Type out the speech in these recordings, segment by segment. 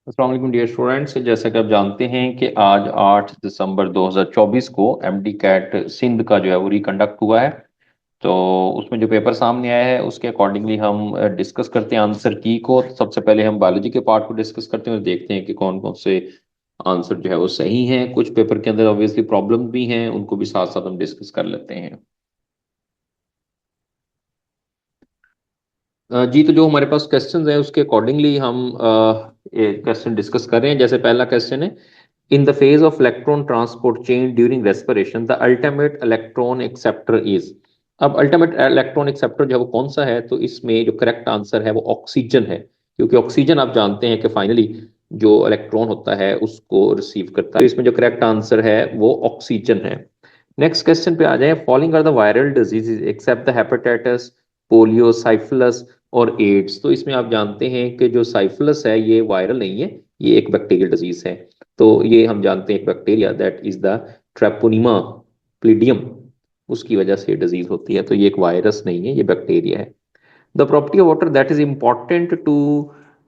अस्सलाम वालेकुम dear students. जैसा कि आप जानते हैं कि आज 8 दिसंबर 2024 को एमडी कैट सिंध का जो है वो रिकंडक्ट हुआ है। तो उसमें जो पेपर सामने आया है उसके अकॉर्डिंगली हम डिस्कस करते हैं आंसर की को। तो सबसे पहले हम बायोलॉजी के पार्ट को डिस्कस करते हैं और देखते हैं कि कौन कौन से आंसर जो है वो सही हैं। कुछ पेपर के अंदर ऑब्वियसली प्रॉब्लम भी हैं, उनको भी साथ साथ हम डिस्कस कर लेते हैं। जी, तो जो हमारे पास क्वेश्चंस हैं उसके अकॉर्डिंगली हम क्वेश्चन डिस्कस कर रहे हैं। जैसे पहला क्वेश्चन है, in the phase of electron transport chain during respiration the ultimate electron acceptor is. अब अल्टीमेट इलेक्ट्रॉन एक्सेप्टर जो है वो कौन सा है, तो इसमें जो करेक्ट आंसर है वो ऑक्सीजन है। क्योंकि ऑक्सीजन आप जानते हैं कि फाइनली जो इलेक्ट्रॉन होता है उसको रिसीव करता है। तो इसमें जो करेक्ट आंसर है वो ऑक्सीजन है। नेक्स्ट क्वेश्चन पे आ जाए, following are the viral diseases except the hepatitis, polio, syphilis और एड्स। तो इसमें आप जानते हैं कि जो साइफिलस है ये वायरल नहीं है, ये एक बैक्टीरियल डिजीज है। तो ये हम जानते हैं एक bacteria that is the treponema pallidum, उसकी वजह से डिजीज होती है। तो ये एक वायरस नहीं है, ये बैक्टीरिया है। The property of water that is important to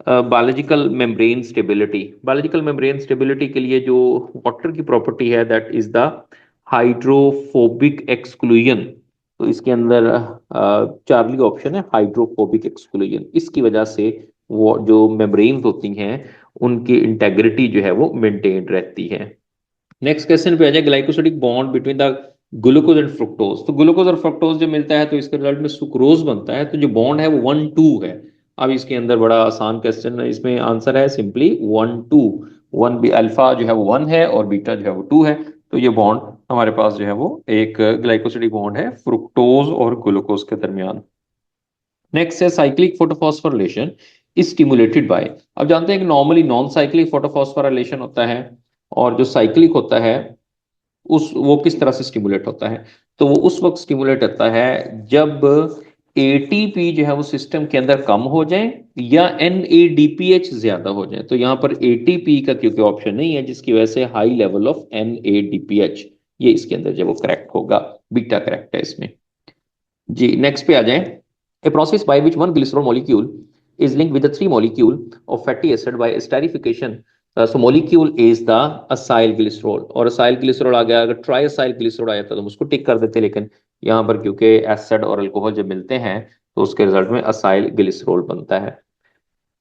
biological membrane stability. Biological membrane stability के लिए जो वाटर की प्रॉपर्टी है that is the hydrophobic exclusion. तो इसके अंदर चार्ली ऑप्शन है हाइड्रोफोबिक एक्सक्लूजन। इसकी वजह से वो जो मेम्ब्रेन्स होती हैं उनकी इंटेग्रिटी जो है वो मेंटेन रहती है। नेक्स्ट क्वेश्चन पे आ जाए, glycosidic bond between the glucose and fructose. तो ग्लूकोज और फ्रुक्टोज जब मिलता है तो इसके रिजल्ट में सुक्रोज बनता है। तो जो बॉन्ड है वो 1 2 है। अब इसके अंदर बड़ा आसान क्वेश्चन है, इसमें आंसर है सिंपली 1 2। वन भी अल्फा जो है वो 1 है और बीटा जो है वो 2 है। तो ये बॉन्ड हमारे पास जो है वो एक ग्लाइकोसिडिक बॉन्ड है फ्रुक्टोज और ग्लूकोज के दरमियान। नेक्स्ट है, cyclic photophosphorylation is stimulated by. अब जानते हैं कि नॉर्मली नॉन साइक्लिक फोटोफॉस्फोरिलेशन होता है, और जो साइक्लिक होता है उस वो किस तरह से स्टिमुलेट होता है। तो वो उस वक्त स्टिमुलेट होता है जब एटीपी जो है वो सिस्टम के अंदर कम हो जाए या एनएडीपीएच ज्यादा हो जाए। तो यहाँ पर एटीपी का क्योंकि ऑप्शन नहीं है, जिसकी वजह से हाई लेवल ऑफ एनएडीपीएच, ये इसके अंदर जो वो करेक्ट होगा, बीटा करेक्ट है इसमें। जी, नेक्स्ट पे आ जाए, a process by which one glycerol molecule is linked with the three molecule of fatty acid by esterification. So molecule is the acyl glycerol. और असाइल ग्लिसरॉल आ गया, अगर ट्राई असाइल ग्लिसरॉल आया था तो हम उसको टिक कर देते, लेकिन यहाँ पर क्योंकि एसिड और अल्कोहल जब मिलते हैं तो उसके रिजल्ट में असाइल ग्लिसरॉल बनता है।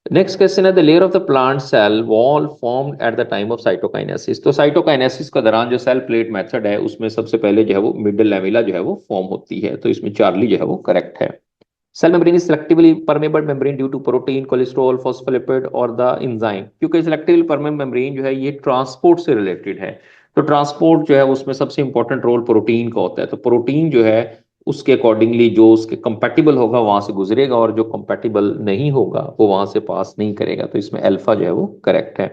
नेक्स्ट क्वेश्चन है, the layer of the plant cell wall formed at the time of cytokinesis. तो साइटोकाइनेसिस का दौरान जो सेल प्लेट मेथड है उसमें सबसे पहले जो है वो मिडल लेमिला जो है वो फॉर्म होती है। तो इसमें चार्ली जो है वो करेक्ट है। Cell membrane is selectively permeable membrane due to protein, cholesterol, phospholipid और द एंजाइम। क्योंकि सेलेक्टिवली परमेबल मेम्ब्रेन जो है ये ट्रांसपोर्ट से रिलेटेड है। तो ट्रांसपोर्ट जो है उसमें सबसे इंपॉर्टेंट रोल प्रोटीन का होता है। तो प्रोटीन जो है उसके अकॉर्डिंगली जो उसके कंपैटिबल होगा वहां से गुजरेगा, और जो कंपैटिबल नहीं होगा वो वहां से पास नहीं करेगा। तो इसमें अल्फा जो है वो करेक्ट है।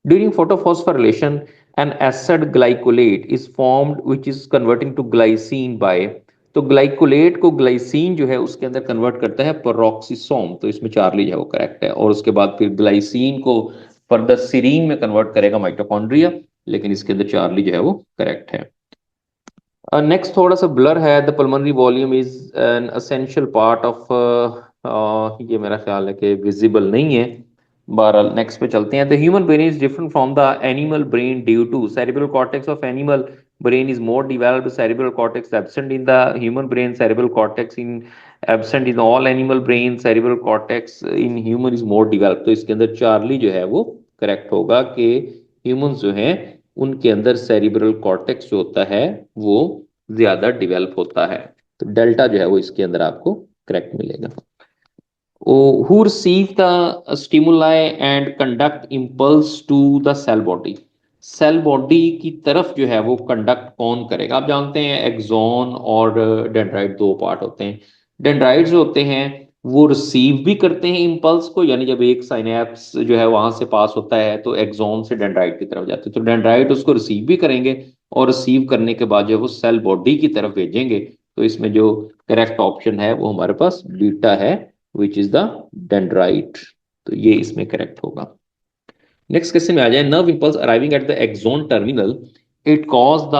During photophosphorylation an acid glycolate is formed which is converting to glycine by. तो ग्लाइकोलेट को ग्लाइसिन जो है उसके अंदर कन्वर्ट करता है पेरोक्सिसोम। तो इसमें चार्ली जो है वो करेक्ट है। और उसके बाद फिर ग्लाइसिन को फर्दर सीरीन में कन्वर्ट करेगा माइटोकॉन्ड्रिया, लेकिन इसके अंदर चार्ली जो है वो करेक्ट है। नेक्स्ट थोड़ा सा ब्लर है, the pulmonary volume is an essential part of, ये मेरा ख्याल है कि विजिबल नहीं है। बहरहाल नेक्स्ट पे चलते हैं, the human brain is different from the animal brain due to cerebral cortex of animal brain is more developed, cerebral cortex absent in the human brain, cerebral cortex in absent in all animal brain, cerebral cortex in human is more developed। तो इसके अंदर Charlie जो है वो correct होगा कि humans जो हैं उनके अंदर सेरिब्रल कॉर्टेक्स जो होता है वो ज्यादा डिवेलप होता है। तो डेल्टा जो है वो इसके अंदर आपको करेक्ट मिलेगा। who receive the stimuli and conduct impulse to the cell body। Cell body की तरफ जो है वो कंडक्ट कौन करेगा। आप जानते हैं एक्सॉन और डेंड्राइट दो पार्ट होते हैं। डेंड्राइट जो होते हैं वो रिसीव भी करते हैं इम्पल्स को, यानी जब एक साइनेप्स जो है वहां से पास होता है तो एक्सॉन से डेंड्राइट की तरफ जाते हैं। तो डेंड्राइट उसको रिसीव भी करेंगे और रिसीव करने के बाद जो है वो सेल बॉडी की तरफ भेजेंगे। तो इसमें जो करेक्ट ऑप्शन है वो हमारे पास बीटा है, विच इज द डेंड्राइट। तो ये इसमें करेक्ट होगा। नेक्स्ट क्वेश्चन में आ जाए, nerve impulse arriving at the axon terminal it cause the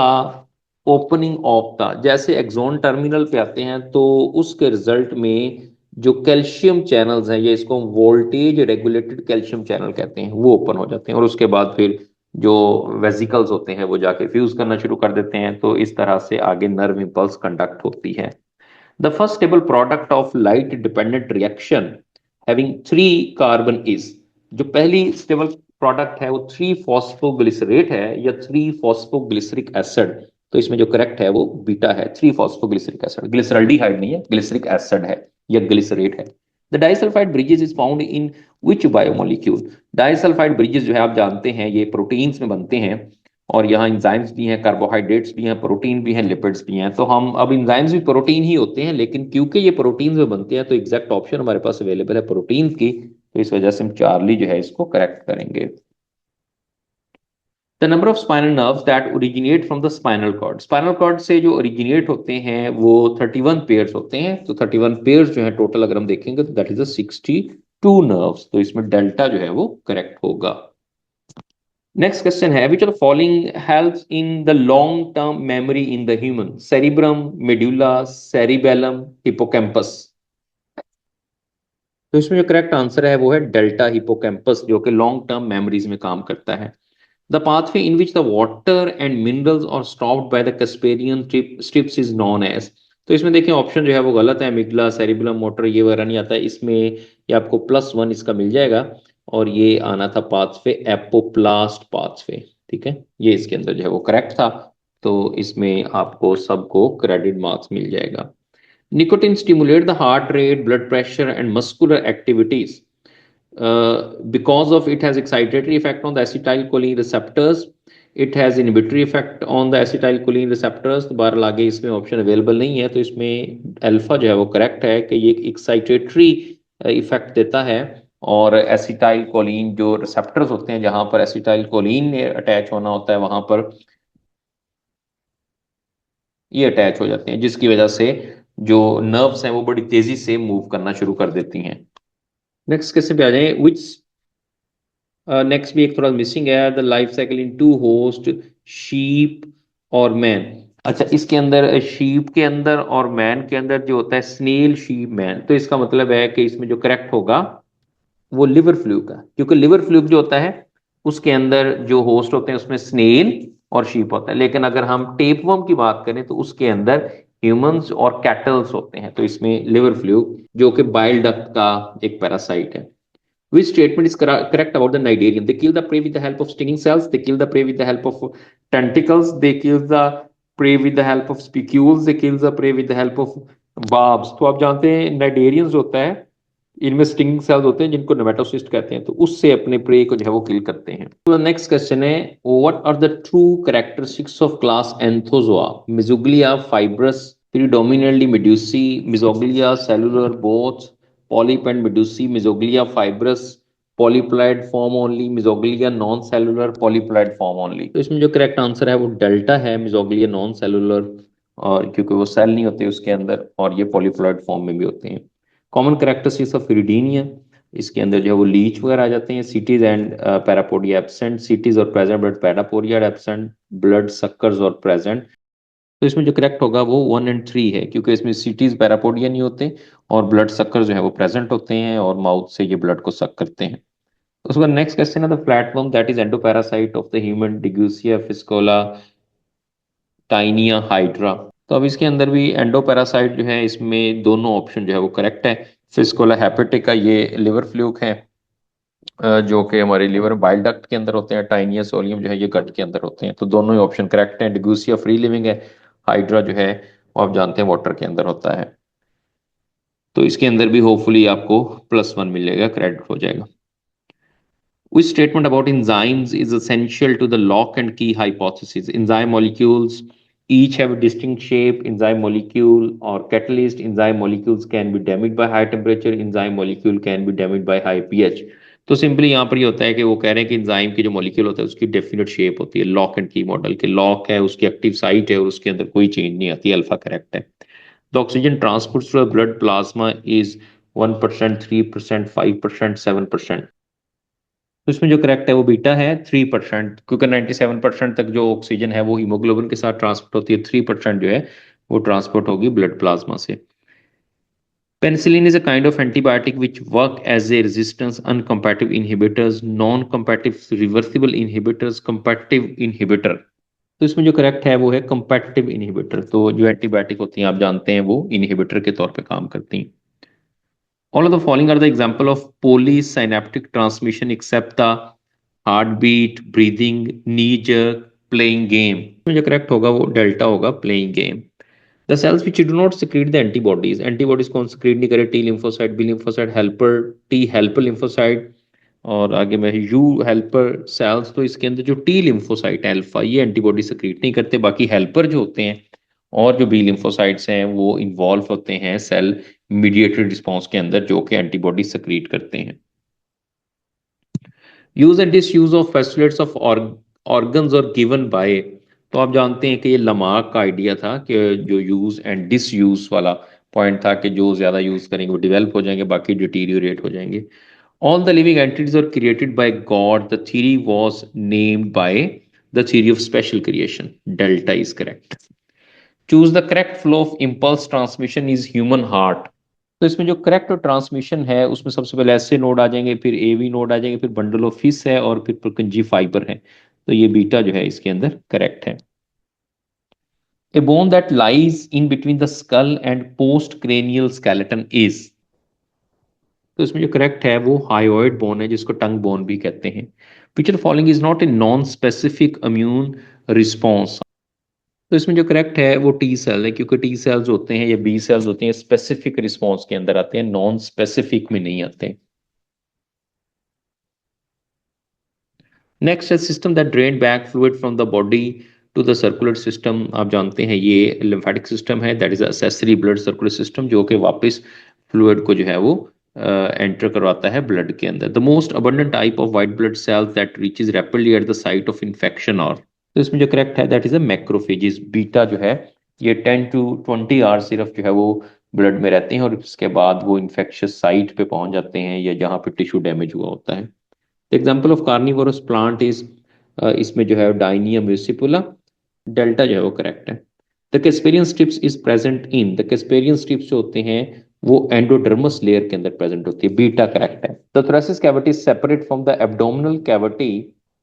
opening of the. जैसे एक्सोन टर्मिनल पे आते हैं तो उसके रिजल्ट में जो कैल्शियम चैनल्स हैं, ये इसको वोल्टेज रेगुलेटेड कैल्शियम चैनल कहते हैं, वो ओपन हो जाते हैं और उसके बाद फिर जो वेसिकल्स होते हैं वो जाके फ्यूज करना शुरू कर देते हैं। तो इस तरह से आगे नर्व इंपल्स कंडक्ट होती है। The first stable product of light dependent reaction having 3 carbon is, जो पहली स्टेबल प्रोडक्ट है वो 3 फॉस्फोग्लिसरेट है या 3 फॉस्फोग्लिसरिक एसिड। तो इसमें जो करेक्ट है वो बीटा है, 3 फॉस्फोग्लिसरिक एसिड, ग्लिसरल्डिहाइड नहीं है, ग्लिसरिक एसिड है या ग्लिसरेट है। The disulphide bridges is found in which biomolecule. Disulphide bridges जो है आप जानते हैं ये प्रोटीन्स में बनते हैं, और यहाँ इंजाइम्स भी हैं, कार्बोहाइड्रेट्स भी हैं, प्रोटीन भी हैं, लिपिड्स भी हैं। तो हम अब इंजाइम्स भी प्रोटीन ही होते हैं, लेकिन क्योंकि ये प्रोटीन्स में बनते हैं तो एग्जैक्ट ऑप्शन हमारे पास अवेलेबल है प्रोटीन्स की, तो इस वजह से हम चार्ली जो है इसको करेक्ट करेंगे। The number of spinal nerves that originate from the spinal cord, spinal cord से जो ओरिजिनेट होते हैं वो 31 पेयर्स होते हैं। तो 31 पेयर्स जो है टोटल अगर हम देखेंगे तो दैट इज 62 नर्व्स। तो इसमें डेल्टा जो है वो करेक्ट होगा। नेक्स्ट क्वेश्चन है which are following helps in the long term memory in the human, cerebrum, medulla, cerebellum, hippocampus. तो इसमें जो करेक्ट आंसर है वो है डेल्टा हिपोकैम्पस, जो कि लॉन्ग टर्म मेमोरीज में काम करता है। The pathway in which the water and minerals are stopped by the Casparian strips is known as. तो इसमें देखिए ऑप्शन जो है वो गलत है, मिगला, सेरिबुलम, मोटर ये वगैरह नहीं आता है इसमें, ये आपको +1 इसका मिल जाएगा। और ये आना था पाथवे एपोप्लास्ट पाथवे, ठीक है, ये इसके अंदर जो है वो करेक्ट था। तो इसमें आपको सबको क्रेडिट मार्क्स मिल जाएगा। Nicotine stimulate the heart rate, blood pressure and muscular activities because of it has excitatory effect on the acetylcholine receptors, it has inhibitory effect on the acetylcholine receptors। तो बहरहाल आगे इसमें ऑप्शन अवेलेबल नहीं है, तो इसमें alpha जो है वो करेक्ट है कि ये एक्साइटेटरी इफेक्ट देता है। और एसिटाइलकोलिन जो रिसेप्टर्स होते हैं जहां पर एसिटाइलकोलिन अटैच होना होता है वहां पर ये अटैच हो जाते हैं, जिसकी वजह से जो नर्व्स हैं वो बड़ी तेजी से मूव करना शुरू कर देती हैं। नेक्स्ट क्वेश्चन पे आ जाए, विच नेक्स्ट भी एक थोड़ा मिसिंग है, the life cycle in two host, sheep और मैन। अच्छा, इसके अंदर शीप के अंदर और मैन के अंदर जो होता है स्नेल शीप मैन, तो इसका मतलब है कि इसमें जो करेक्ट होगा वो लिवर फ्लूक है, क्योंकि लिवर फ्लूक जो होता है उसके अंदर जो होस्ट होते हैं उसमें स्नेल और शीप होता है। लेकिन अगर हम टेपवर्म की बात करें तो उसके अंदर ह्यूमंस और कैटल्स होते हैं। तो इसमें लिवर फ्लूक जो कि बाइल डक्ट का एक पैरासाइट है। Which statement is correct about the Nigerian? They kill the prey with the help of stinging cells. They kill the prey with the help of tentacles. They kill the prey with the help of spicules. They kill the prey with the help of barbs. तो आप जानते हैं cnidarians होता है, इनमें stinging cells होते हैं जिनको नेमेटोसिस्ट कहते हैं, तो उससे अपने प्रे को जो है वो किल करते हैं। तो नेक्स्ट क्वेश्चन है, what are the true characteristics of class anthozoa? Mesoglea, fibrous, predominantly medusae, mesoglea, cellular, both, polyp and medusae, mesoglea, fibrous, polyploid form only, mesoglea, non-cellular, polyploid form only। तो इसमें जो करेक्ट आंसर है वो delta है, mesoglea non cellular, और क्योंकि वो cell नहीं होते उसके अंदर, और ये पॉलीप्लॉइड फॉर्म में भी होते हैं। कॉमन कैरेक्टरिस्टिक्स ऑफ इरिडीनिया, इसके अंदर जो है वो लीच वगैरह आ जाते हैं। Setae and parapodia absent, setae और present, blood parapodia absent, blood suckers और प्रेजेंट। तो इसमें जो करेक्ट होगा वो 1 और 3 है, क्योंकि इसमें सिटीज पैरापोडिया नहीं होते और ब्लड सक्कर जो है वो प्रेजेंट होते हैं और माउथ से ये ब्लड को सक करते हैं। उसके बाद नेक्स्ट क्वेश्चन है, the flatworm that is endoparasite of the human, dugesia, fasciola, taenia, hydra. तो अब इसके अंदर भी एंडोपैरासाइट जो है इसमें दोनों ऑप्शन जो है वो करेक्ट है। फिस्कोला हेपेटिका ये लिवर फ्लूक है, जो कि हमारे लिवर बाइल डक्ट के अंदर होते हैं। टाइनिया सोलियम जो है ये गट के अंदर होते हैं। तो दोनों ही ऑप्शन करेक्ट हैं। डिग्यूसिया फ्री लिविंग है, हाइड्रा जो है वो आप जानते हैं वाटर के अंदर होता है। तो इसके अंदर भी होपफुली आपको +1 मिलेगा, क्रेडिट हो जाएगा। Which statement about enzymes is essential to the lock and key hypothesis? Enzyme molecules each have a distinct shape. Enzyme molecule or catalyst. Enzyme molecules can be damaged by high temperature. Enzyme molecule can be damaged by high pH. तो simply यहाँ पर ये होता है कि वो कह रहे हैं कि इंजाइम की जो मॉलिक्यूल होता है उसकी डेफिनेट शेप होती है, लॉक एंड की मॉडल के लॉक है, उसकी एक्टिव साइट है और उसके अंदर कोई चेंज नहीं आती, अल्फा करेक्ट है। The oxygen transport through blood plasma is 1%, 3%, 5%, 7%। तो इसमें जो करेक्ट है वो बीटा है, 3%, क्योंकि 97% तक जो ऑक्सीजन है वो हीमोग्लोबिन के साथ ट्रांसपोर्ट होती है, 3% जो है वो ट्रांसपोर्ट होगी ब्लड प्लाज्मा से। Penicillin is a kind of antibiotic which work as a resistance uncompetitive inhibitors, non-competitive reversible inhibitors, competitive inhibitor। तो इसमें जो करेक्ट है वो है competitive inhibitor। तो जो एंटीबायोटिक होती हैं आप जानते हैं वो इनहिबिटर के तौर पे काम करती हैं। All of the following are the example of polysynaptic transmission except the heartbeat, breathing, knee jerk, playing game। इसमें जो करेक्ट होगा वो डेल्टा होगा, playing game। The cells which do not secrete the antibodies, antibodies कौन secrete नहीं करे? T lymphocyte, B lymphocyte, helper, T helper lymphocyte और आगे में यू हेल्पर सेल्स। तो इसके अंदर जो टी लिम्फोसाइट अल्फा ये एंटीबॉडी secrete नहीं करते, बाकी हेल्पर जो होते हैं और जो बी लिम्फोसाइट्स हैं वो इन्वॉल्व होते हैं सेल मीडिएटेड रिस्पॉन्स के अंदर जो कि एंटीबॉडी secrete करते हैं। Use and disuse of facilities of organs और गिवन बाय। तो आप जानते हैं कि ये लमार्क का आइडिया था कि जो यूज एंड डिसयूज वाला पॉइंट था कि जो ज्यादा यूज करेंगे वो डेवलप हो जाएंगे, बाकी डिटीरियोरेट हो जाएंगे। All the living entities are created by God. The theory was named by the theory of special creation. Delta is correct. Choose the correct flow of impulse transmission is human heart। तो इसमें जो correct transmission है उसमें सबसे पहले ऐसे node आ जाएंगे, फिर एवी नोड आ जाएंगे, फिर बंडल ऑफ फिश है और फिर प्रकंजी फाइबर है। तो ये बीटा जो है इसके अंदर करेक्ट है। A bone that lies in between the skull and post cranial skeleton is. तो इसमें जो करेक्ट है वो हायोइड बोन है जिसको टंग बोन भी कहते हैं। Picture following is not a non specific immune response. तो इसमें जो करेक्ट है वो टी सेल है, क्योंकि टी सेल्स होते हैं या बी सेल्स होते हैं स्पेसिफिक रिस्पॉन्स के अंदर आते हैं, नॉन स्पेसिफिक में नहीं आते। नेक्स्ट है system that drain back fluid from the body to the circular system. आप जानते हैं ये लिम्फेटिक सिस्टम है, that is accessory blood circular system जो कि वापस फ्लूइड को जो है वो एंटर करवाता है ब्लड के अंदर। The most abundant type of white blood cells that reaches rapidly at the site of infection और। तो इसमें जो करेक्ट है that is a macrophages. Beta जो है ये 10 to 20 आवर सिर्फ जो है वो ब्लड में रहते हैं और उसके बाद वो इन्फेक्शियस साइट पे पहुंच जाते हैं या जहाँ पे टिश्यू डैमेज हुआ होता है। Example of carnivorous plant is, इसमें जो है डाइनियम म्यूसिपुला। डेल्टा जो है वो करेक्ट है। The Casparian strips is present in. The Casparian strips जो होते हैं वो एंडोडर्मस लेयर के अंदर प्रेजेंट होती है। बीटा करेक्ट है। The thoracic cavity is separate from the abdominal cavity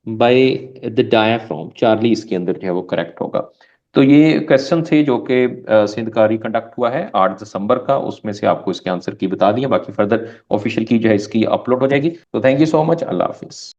by the diaphragm. Charlie इसके अंदर जो है वो करेक्ट होगा। तो ये क्वेश्चन थे जो कि सिंध का रिकंडक्ट हुआ है 8 दिसंबर का, उसमें से आपको इसके आंसर की बता दिया, बाकी फर्दर ऑफिशियल की जो है इसकी अपलोड हो जाएगी। तो thank you so much, Allah Hafiz.